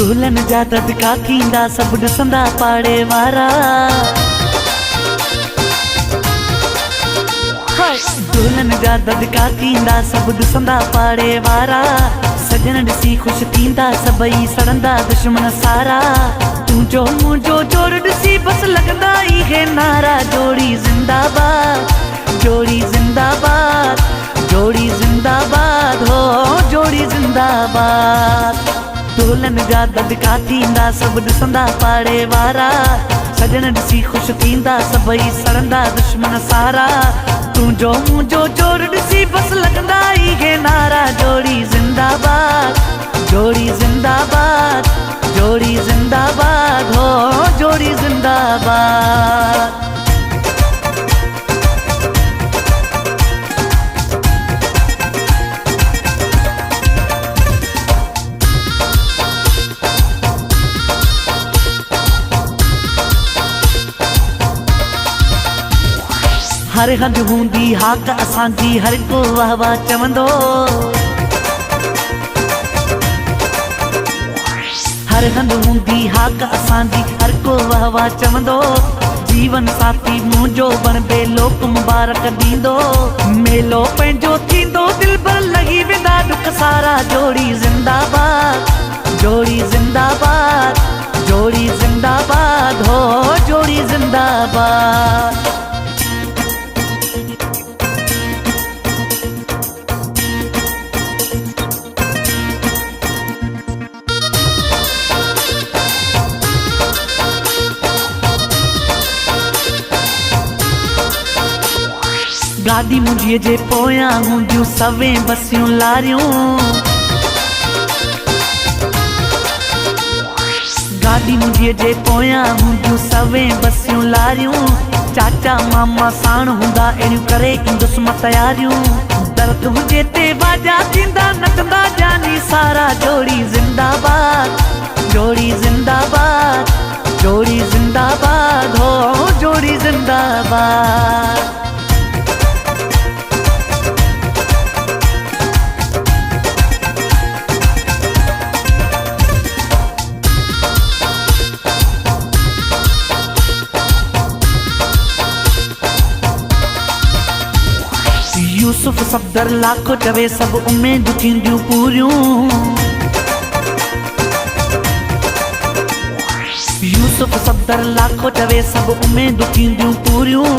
दुल्हन जा ददका थींदा सभु ॾिसंदा पाड़े वारा। दुल्हन जा ददका थींदा सभु ॾिसंदा पाड़े वारा। सजन ॾिसी ख़ुशि थींदा सभई सड़ंदा दुश्मन सारा। तुंहिंजो मुंहिंजो जोड़ ॾिसी बस लॻंदा इहे नारा। जोड़ी ज़िंदाबाद, जोड़ी ज़िंदाबाद, जोड़ी ज़िंदाबाद, हो जोड़ी ज़िंदाबाद। दुल्हन जा ददका थींदा सभु ॾिसंदा पाड़े वारा। सजन ॾिसी ख़ुशि थींदा सभई सड़ंदा दुश्मन सारा। तुंहिंजो मुंहिंजो जोड़ ॾिसी बस लॻंदा इहे नारा। जोड़ी ज़िंदाबाद, जोड़ी ज़िंदाबाद, जोड़ी ज़िंदाबाद, हो जोड़ी ज़िंदाबाद। हर हंधि हूंदी हाक असांजी, हर को वाह वाह चवंदो। हर हंधि हूंदी हाक असांजी, हर को वाह वाह चवंदो। जीवन साथी मुंहिंजो बणिबे लोक मुबारक ॾींदो। मेलो पंहिंजो थींदो दिल भर लॻी वेंदा ॾुख सारा। जोड़ी ज़िंदाबाद, जोड़ी ज़िंदाबाद, जोड़ी ज़िंदाबाद, हो जोड़ी ज़िंदाबाद। गाॾी मुंहिंजीअ जे पोयां हूंदियूं सवें बसियूं लारियूं। गाॾी मुंहिंजीअ जे पोयां हूंदियूं सवें बसियूं लारियूं। चाचा मामा साण हूंदा अहिड़ियूं करे ईंदुसि मां तयारियूं। दर्द हुजे ते वाजा थींदा नचंदा जानी सारा। जोड़ी ज़िंदाबाद, जोड़ी ज़िंदाबाद, जोड़ी ज़िंदाबाद, हो जोड़ी ज़िंदाबाद। यूसुफ सफ़दर लाखो चवे सभु उमेदूं थींदियूं पूरियूं। यूसुफ सफ़दर लाखो चवे सभु उमेदूं थींदियूं पूरियूं।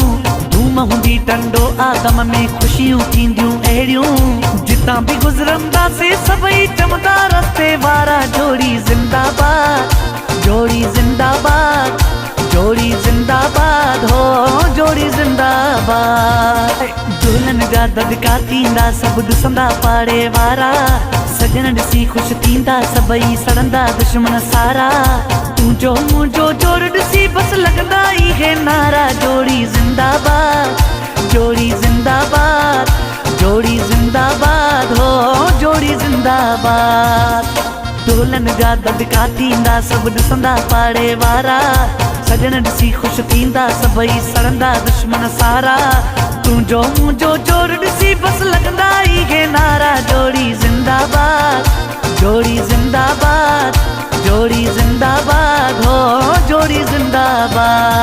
धूम हूंदी टंडो आदम में ख़ुशियूं थींदियूं अहिड़ियूं। जितां बि गुज़रंदासीं सभई चवंदा रस्ते वारा। जोड़ी ज़िंदाबाद, जोड़ी ज़िंदाबाद, जोड़ी ज़िंदाबाद, हो जोड़ी ज़िंदाबाद। दुल्हन जा ददका थींदा सभु ॾिसंदा पाड़े वारा। सजन ॾिसी ख़ुशि थींदा सभई सड़ंदा दुश्मन सारा। तुंहिंजो मुंहिंजो जोड़ ॾिसी बस लॻंदा इहे नारा। जोड़ी ज़िंदाबाद, जोड़ी ज़िंदाबाद, जोड़ी ज़िंदाबाद, हो जोड़ी ज़िंदाबाद। दुल्हन जा ददका थींदा सभु ॾिसंदा पाड़े वारा। सजन ॾिसी ख़ुशि थींदा सभई सड़ंदा दुश्मन सारा। तुंहिंजो मुंहिंजो जोड़ ॾिसी बस लॻंदा इहे नारा। जोड़ी ज़िंदाबाद, जोड़ी ज़िंदाबाद, जोड़ी ज़िंदाबाद, हो जोड़ी ज़िंदाबाद।